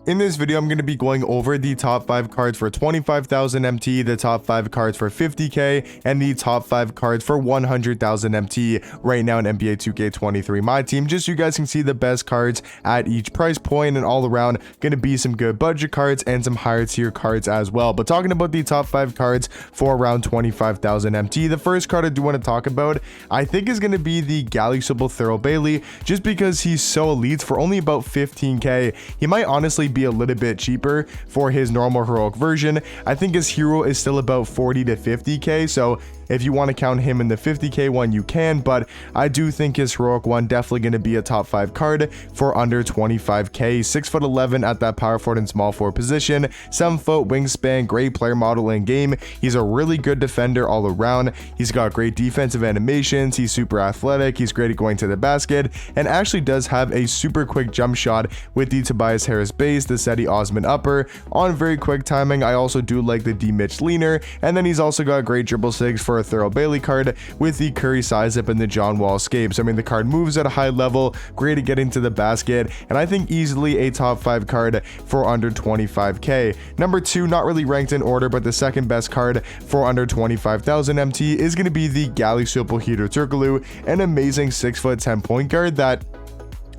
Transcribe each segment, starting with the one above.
in this video, I'm going to be going over the top 5 cards for 25,000 MT, the top 5 cards for 50k, and the top 5 cards for 100,000 MT right now in NBA 2K23 Myteam, just so you guys can see the best cards at each price point, and all around going to be some good budget cards and some higher tier cards as well. But talking about the top 5 cards for around 25,000 MT, the first card I do want to talk about, I think, is going to be the Gallic Thurl Bailey, just because he's so elite for only about 15k. He might honestly be a little bit cheaper for his normal heroic version. I think his hero is still about 40 to 50k, so if you want to count him in the 50k one, you can, but I do think his heroic one definitely going to be a top 5 card for under 25k. 6'11" at that power forward and small forward position, 7-foot wingspan, great player model in game. He's a really good defender all around. He's got great defensive animations. He's super athletic. He's great at going to the basket, and actually does have a super quick jump shot with the Tobias Harris base, the Seti Osman upper on very quick timing. I also do like the D Mitch leaner, and then he's also got great dribble sigs for a Thurl Bailey card with the Curry size up and the John Wall escapes. I mean, the card moves at a high level, great at getting to the basket, and I think easily a top 5 card for under 25k. Number 2, not really ranked in order, but the second best card for under 25,000 MT is going to be the Gallic Heater Turkoglu, an amazing 6'10" point guard that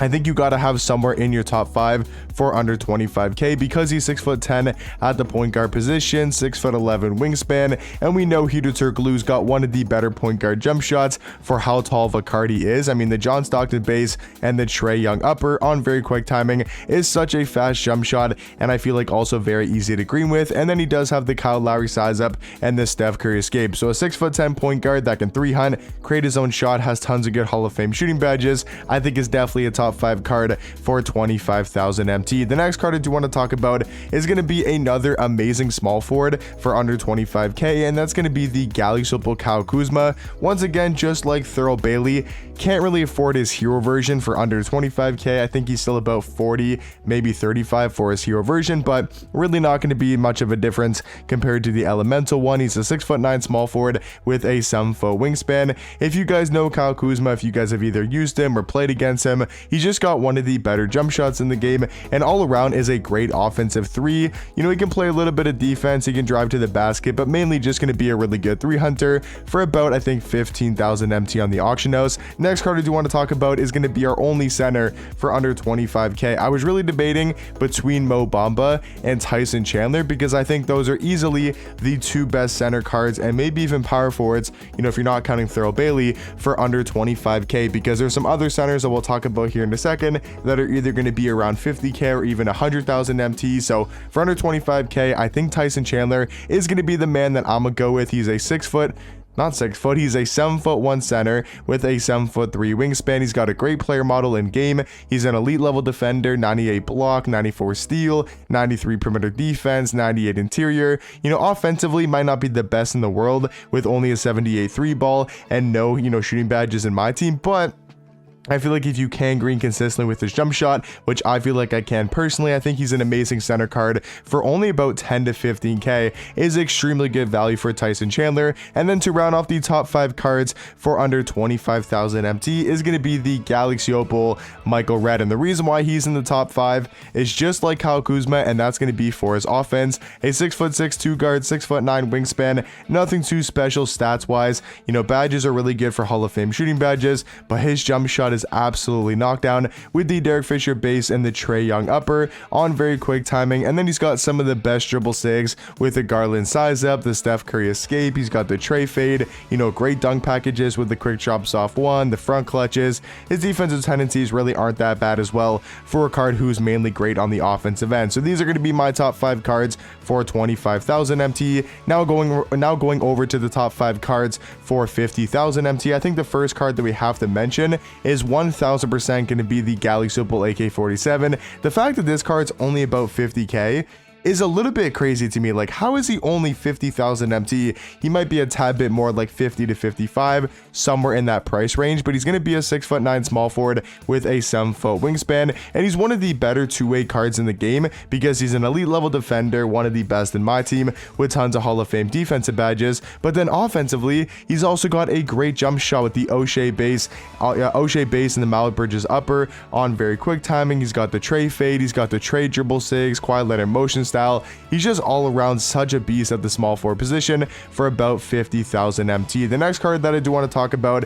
I think you got to have somewhere in your top 5 for under 25k, because he's 6'10" at the point guard position, 6'11" wingspan, and we know Heater Turkoglu's got one of the better point guard jump shots for how tall of a card he is. I mean, the John Stockton base and the Trae Young upper on very quick timing is such a fast jump shot, and I feel like also very easy to green with. And then he does have the Kyle Lowry size up and the Steph Curry escape. So a 6'10" point guard that can 3-hunt, create his own shot, has tons of good Hall of Fame shooting badges, I think is definitely a top 5 card for 25,000 MT. The next card I do want to talk about is going to be another amazing small forward for under 25k, and that's going to be the Gallic Kyle Kuzma. Once again, just like Thurl Bailey, can't really afford his hero version for under 25k. I think he's still about 40, maybe 35 for his hero version, but really not going to be much of a difference compared to the elemental one. He's a 6'9" small forward with a 7-foot wingspan. If you guys know Kyle Kuzma, if you guys have either used him or played against him, he just got one of the better jump shots in the game, and all around is a great offensive 3. You know, he can play a little bit of defense, he can drive to the basket, but mainly just going to be a really good 3-hunter for about, I think, 15,000 MT on the auction house. Next card I do want to talk about is going to be our only center for under 25k. I was really debating between Mo Bamba and Tyson Chandler, because I think those are easily the 2 best center cards, and maybe even power forwards, you know, if you're not counting Thurl Bailey, for under 25k, because there's some other centers that we'll talk about here in a second that are either going to be around 50k or even 100,000 MT. So for under 25k, I think Tyson Chandler is going to be the man that I'm gonna go with. He's a he's a 7'1" center with a 7'3" wingspan. He's got a great player model in game. He's an elite level defender, 98 block, 94 steal, 93 perimeter defense, 98 interior. You know, offensively might not be the best in the world with only a 78 3 ball and no, you know, shooting badges in my team, but I feel like if you can green consistently with his jump shot, which I feel like I can personally, I think he's an amazing center card for only about 10 to 15k, is extremely good value for Tyson Chandler. And then to round off the top 5 cards for under 25,000 MT is going to be the Galaxy Opal Michael Redd. And the reason why he's in the top 5 is just like Kyle Kuzma, and that's going to be for his offense. A 6'6" 2 guard, 6'9" wingspan, nothing too special stats wise. You know, badges are really good for Hall of Fame shooting badges, but his jump shot is absolutely knockdown with the Derek Fisher base and the Trae Young upper on very quick timing. And then he's got some of the best dribble sigs with the Garland size up, the Steph Curry escape. He's got the Trae fade, you know, great dunk packages with the quick drops off one, the front clutches. His defensive tendencies really aren't that bad as well for a card who's mainly great on the offensive end. So these are going to be my top 5 cards for 25,000 MT. Now going over to the top 5 cards for 50,000 MT. I think the first card that we have to mention is 1000% going to be the Gallic AK-47. The fact that this card's only about 50k is a little bit crazy to me. Like, how is he only 50,000 MT? He might be a tad bit more, like 50 to 55, somewhere in that price range, but he's going to be a 6'9" small forward with a 7-foot wingspan, and he's one of the better two-way cards in the game because he's an elite level defender, one of the best in my team, with tons of Hall of Fame defensive badges. But then offensively, he's also got a great jump shot with the O'Shea base and the Mallet Bridges upper on very quick timing. He's got the tray fade, he's got the tray dribble sigs, quiet letter motion style. He's just all around such a beast at the small forward position for about 50,000 MT. The next card that I do want to talk about,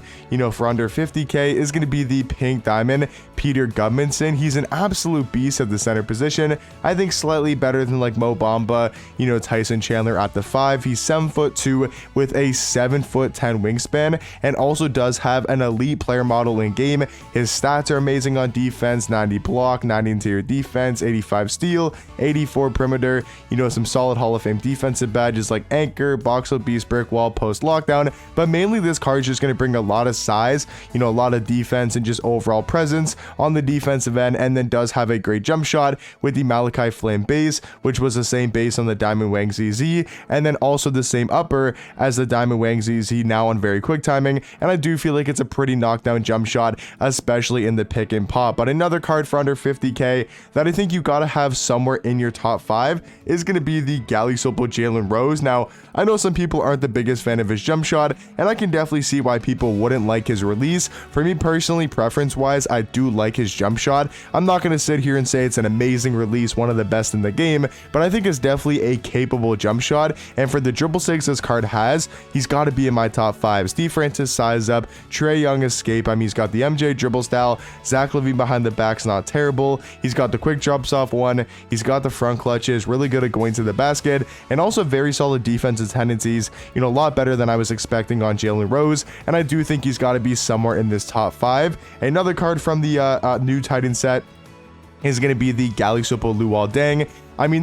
for under 50k is going to be the Pink Diamond Peter Gudmundsson. He's an absolute beast at the center position. I think slightly better than like Mo Bamba, Tyson Chandler at the 5. He's 7'2" with a 7'10" wingspan, and also does have an elite player model in game. His stats are amazing on defense: 90 block, 90 interior defense, 85 steal, 84 perimeter, some solid Hall of Fame defensive badges like anchor, box out beast, brick wall, post lockdown. But mainly this card is just going to bring a lot of size, a lot of defense and just overall presence on the defensive end, and then does have a great jump shot with the Malachi Flame base, which was the same base on the Diamond Wang ZZ, and then also the same upper as the Diamond Wang ZZ, now on very quick timing. And I do feel like it's a pretty knockdown jump shot, especially in the pick and pop. But another card for under 50k that I think you gotta have somewhere in your top 5 is going to be the Galley Sopo Jalen Rose. Now, I know some people aren't the biggest fan of his jump shot, and I can definitely see why people wouldn't like his release. For me personally, preference wise, I do like his jump shot. I'm not going to sit here and say it's an amazing release, one of the best in the game, but I think it's definitely a capable jump shot. And for the dribble sigs this card has, he's got to be in my top 5. Steve Francis size up, Trae Young escape. He's got the MJ dribble style. Zach LaVine behind the back's not terrible. He's got the quick drops off one. He's got the front clutches, really good at going to the basket, and also very solid defensive tendencies. A lot better than I was expecting on Jalen Rose, and I do think he's got to be somewhere in this top 5. Another card from the new Titan set is going to be the Galley Sopo Luol Deng.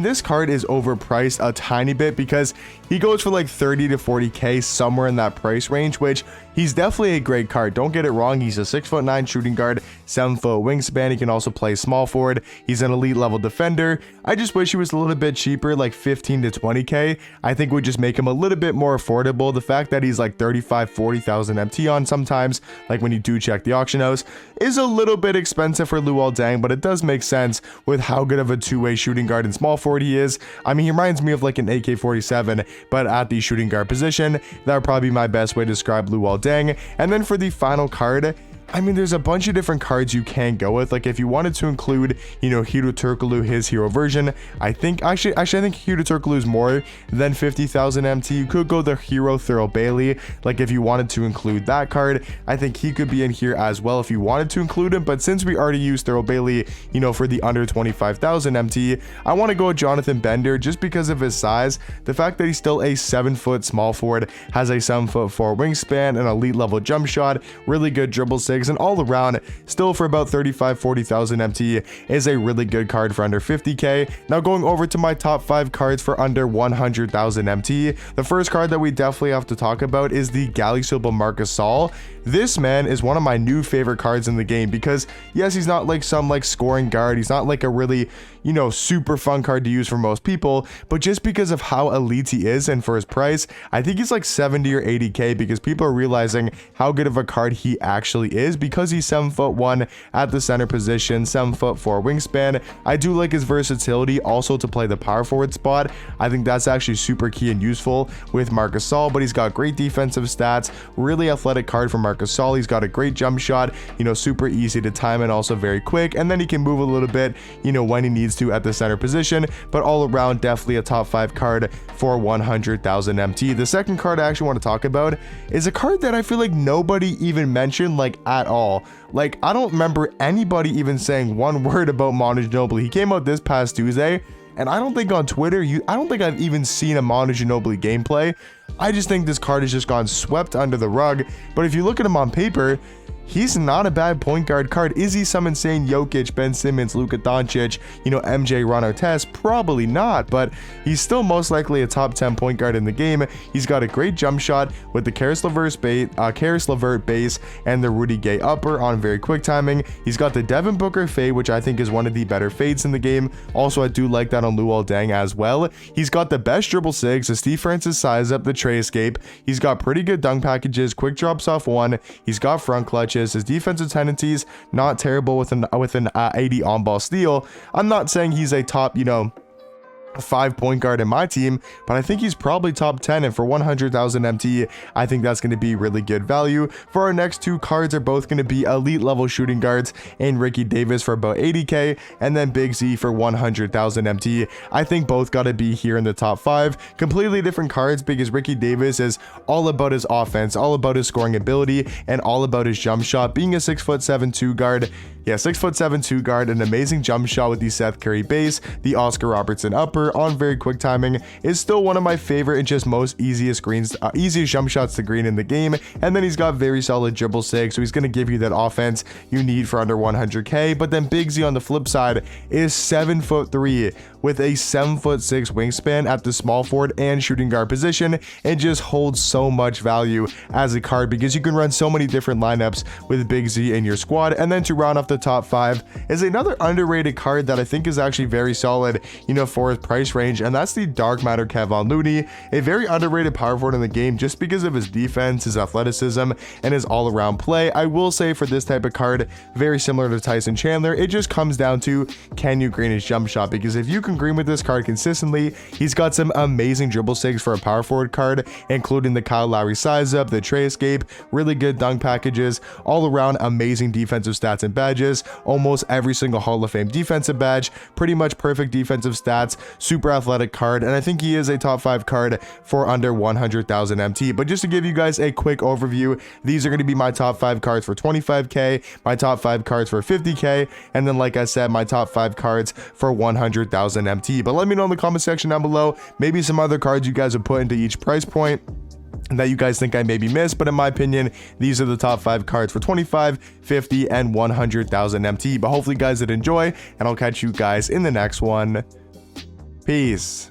This card is overpriced a tiny bit because he goes for like 30 to 40k, somewhere in that price range, which he's definitely a great card. Don't get it wrong. He's a 6'9" shooting guard, 7-foot wingspan. He can also play small forward. He's an elite level defender. I just wish he was a little bit cheaper, like 15 to 20k. I think would just make him a little bit more affordable. The fact that he's like 35, 40,000 MT on sometimes, like when you do check the auction house, is a little bit expensive for Luol Deng, but it does make sense with how good of a two-way shooting guard and small forward he is. He reminds me of like an AK-47, but at the shooting guard position. That would probably be my best way to describe Luol Deng. And then for the final card, there's a bunch of different cards you can go with. Like if you wanted to include, Hiro Turkoglu, his hero version, I think Hiro Turkoglu is more than 50,000 MT. You could go the Hero Thurl Bailey. Like if you wanted to include that card, I think he could be in here as well if you wanted to include him. But since we already used Thurl Bailey, for the under 25,000 MT, I want to go with Jonathan Bender just because of his size. The fact that he's still a 7-foot small forward, has a 7'4" wingspan, an elite level jump shot, really good dribble sig, and all around, still for about 35-40,000 MT, is a really good card for under 50k. Now going over to my top 5 cards for under 100,000 MT, the first card that we definitely have to talk about is the Galley Sopo Marc Gasol. This man is one of my new favorite cards in the game because yes, he's not like some like scoring guard, he's not like a really super fun card to use for most people, but just because of how elite he is and for his price, I think he's like 70 or 80k because people are realizing how good of a card he actually is because he's 7'1" at the center position, 7'4" wingspan. I do like his versatility also to play the power forward spot. I think that's actually super key and useful with Marc Gasol, but he's got great defensive stats, really athletic card for Marc Gasol. He's got a great jump shot, super easy to time and also very quick, and then he can move a little bit, when he needs to at the center position. But all around, definitely a top 5 card for 100,000 MT. The second card I actually want to talk about is a card that I feel like nobody even mentioned like at all. Like I don't remember anybody even saying one word about Manu Ginobili. He came out this past Tuesday, and I don't think on Twitter, I don't think I've even seen a Manu Ginobili gameplay. I just think this card has just gone swept under the rug. But if you look at him on paper, he's not a bad point guard card. Is he some insane Jokic, Ben Simmons, Luka Doncic, MJ, Ron Artest? Probably not, but he's still most likely a top 10 point guard in the game. He's got a great jump shot with the Karis LeVert base and the Rudy Gay upper on very quick timing. He's got the Devin Booker fade, which I think is one of the better fades in the game. Also, I do like that on Luol Deng as well. He's got the best dribble sigs, the Steve Francis size up, the tray escape. He's got pretty good dunk packages, quick drops off one. He's got front clutches. His defensive tendencies, not terrible with an 80 on-ball steal. I'm not saying he's a top, 5 point guard in my team, but I think he's probably top 10, and for 100,000 MT, I think that's going to be really good value. For our next two cards are both going to be elite level shooting guards, and Ricky Davis for about 80k, and then Big Z for 100,000 MT. I think both got to be here in the top 5. Completely different cards, because Ricky Davis is all about his offense, all about his scoring ability, and all about his jump shot. Being a 6'7" 2 guard, 6'7" 2 guard, an amazing jump shot with the Seth Curry base, the Oscar Robertson upper on very quick timing, is still one of my favorite and just most easiest jump shots to green in the game. And then he's got very solid dribble sig, so he's going to give you that offense you need for under 100k. But then Big Z on the flip side is 7'3" with a 7'6" wingspan at the small forward and shooting guard position, and just holds so much value as a card because you can run so many different lineups with Big Z in your squad. And then to round off the top 5 is another underrated card that I think is actually very solid, for his price range, and that's the Dark Matter Kevon Looney, a very underrated power forward in the game just because of his defense, his athleticism, and his all-around play. I will say for this type of card, very similar to Tyson Chandler, it just comes down to, can you green his jump shot? Because if you can green with this card consistently, he's got some amazing dribble sigs for a power forward card, including the Kyle Lowry size up, the tray escape, really good dunk packages, all around amazing defensive stats and badges, almost every single Hall of Fame defensive badge, pretty much perfect defensive stats, super athletic card, and I think he is a top 5 card for under 100,000 MT. But just to give you guys a quick overview, these are going to be my top 5 cards for 25k, my top 5 cards for 50k, and then like I said, my top 5 cards for 100,000 MT. But let me know in the comment section down below, maybe some other cards you guys would put into each price point that you guys think I maybe missed, but in my opinion, these are the top 5 cards for 25, 50, and 100,000 MT. But hopefully you guys did enjoy, and I'll catch you guys in the next one. Peace.